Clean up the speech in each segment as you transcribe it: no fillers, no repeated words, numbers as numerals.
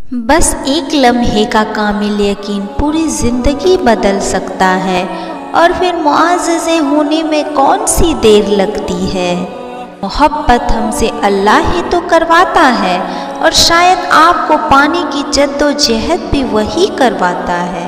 बस एक लम्हे का कामिल यकीन पूरी ज़िंदगी बदल सकता है। और फिर मुआज़ज़े होने में कौन सी देर लगती है। मोहब्बत हमसे अल्लाह ही तो करवाता है, और शायद आपको पाने की जद्दोजहद भी वही करवाता है।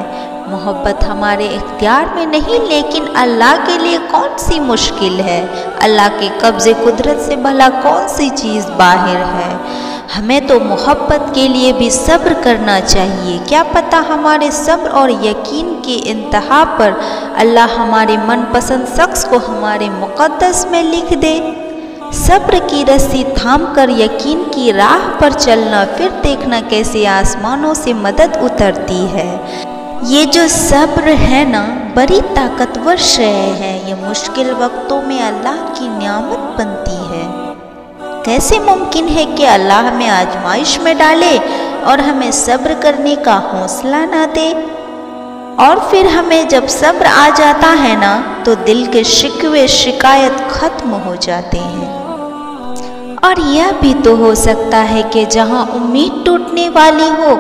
मोहब्बत हमारे इख्तियार में नहीं, लेकिन अल्लाह के लिए कौन सी मुश्किल है। अल्लाह के कब्ज़े कुदरत से भला कौन सी चीज़ बाहर है। हमें तो मोहब्बत के लिए भी सब्र करना चाहिए। क्या पता हमारे सब्र और यकीन के इंतहा पर अल्लाह हमारे मनपसंद शख्स को हमारे मुक़द्दस में लिख दे। सब्र की रस्सी थाम कर यकीन की राह पर चलना, फिर देखना कैसे आसमानों से मदद उतरती है। ये जो सब्र है ना, बड़ी ताकतवर शय है। ये मुश्किल वक्तों में अल्लाह की नियामत बनती है। कैसे मुमकिन है कि अल्लाह हमें आजमाइश में डाले और हमें सब्र करने का हौसला ना दे। और फिर हमें जब सब्र आ जाता है ना, तो दिल के शिकवे शिकायत खत्म हो जाते हैं। और यह भी तो हो सकता है कि जहाँ उम्मीद टूटने वाली हो,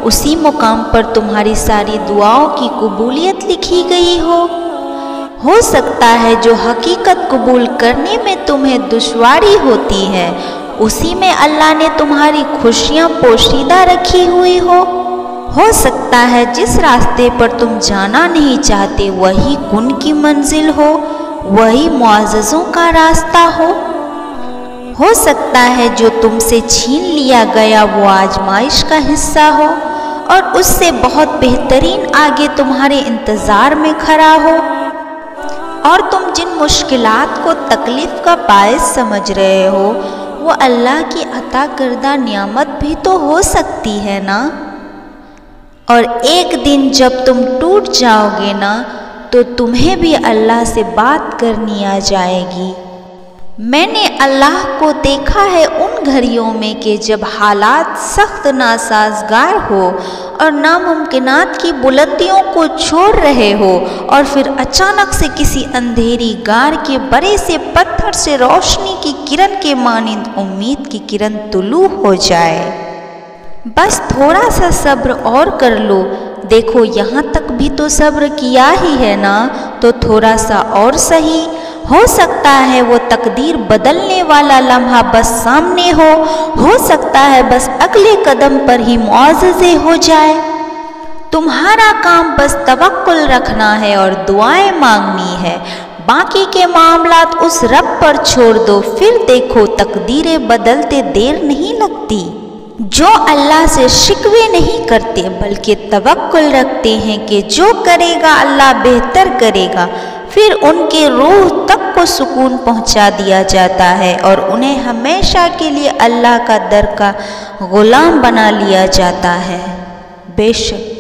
उसी मुकाम पर तुम्हारी सारी दुआओं की कबूलियत लिखी गई हो सकता है जो हकीकत कबूल करने में तुम्हें दुश्वारी होती है, उसी में अल्लाह ने तुम्हारी खुशियाँ पोशीदा रखी हुई हो सकता है जिस रास्ते पर तुम जाना नहीं चाहते वही कुन की मंजिल हो, वही मुआज़ज़ों का रास्ता हो सकता है जो तुमसे छीन लिया गया वो आजमाइश का हिस्सा हो, और उससे बहुत बेहतरीन आगे तुम्हारे इंतज़ार में खड़ा हो। और तुम जिन मुश्किलात को तकलीफ़ का बायस समझ रहे हो, वो अल्लाह की अता करदा नियामत भी तो हो सकती है ना। और एक दिन जब तुम टूट जाओगे ना, तो तुम्हें भी अल्लाह से बात करनी आ जाएगी। मैंने अल्लाह को देखा है उन घड़ियों में कि जब हालात सख्त नासाजगार हो और नामुमकिनात की बुलंदियों को छोड़ रहे हो, और फिर अचानक से किसी अंधेरी गार के बड़े से पत्थर से रोशनी की किरण के मानिंद उम्मीद की किरण तुलू हो जाए। बस थोड़ा सा सब्र और कर लो। देखो यहाँ तक भी तो सब्र किया ही है ना, तो थोड़ा सा और सही। हो सकता है वो तकदीर बदलने वाला लम्हा बस सामने हो सकता है बस अगले कदम पर ही मुआज़ज़े हो जाए। तुम्हारा काम बस तवक्कुल रखना है और दुआएं मांगनी है। बाकी के मामलात उस रब पर छोड़ दो, फिर देखो तकदीरें बदलते देर नहीं लगती। जो अल्लाह से शिकवे नहीं करते बल्कि तवक्कुल रखते हैं कि जो करेगा अल्लाह बेहतर करेगा, फिर उनके रूह तक को सुकून पहुंचा दिया जाता है और उन्हें हमेशा के लिए अल्लाह का दर का गुलाम बना लिया जाता है। बेशक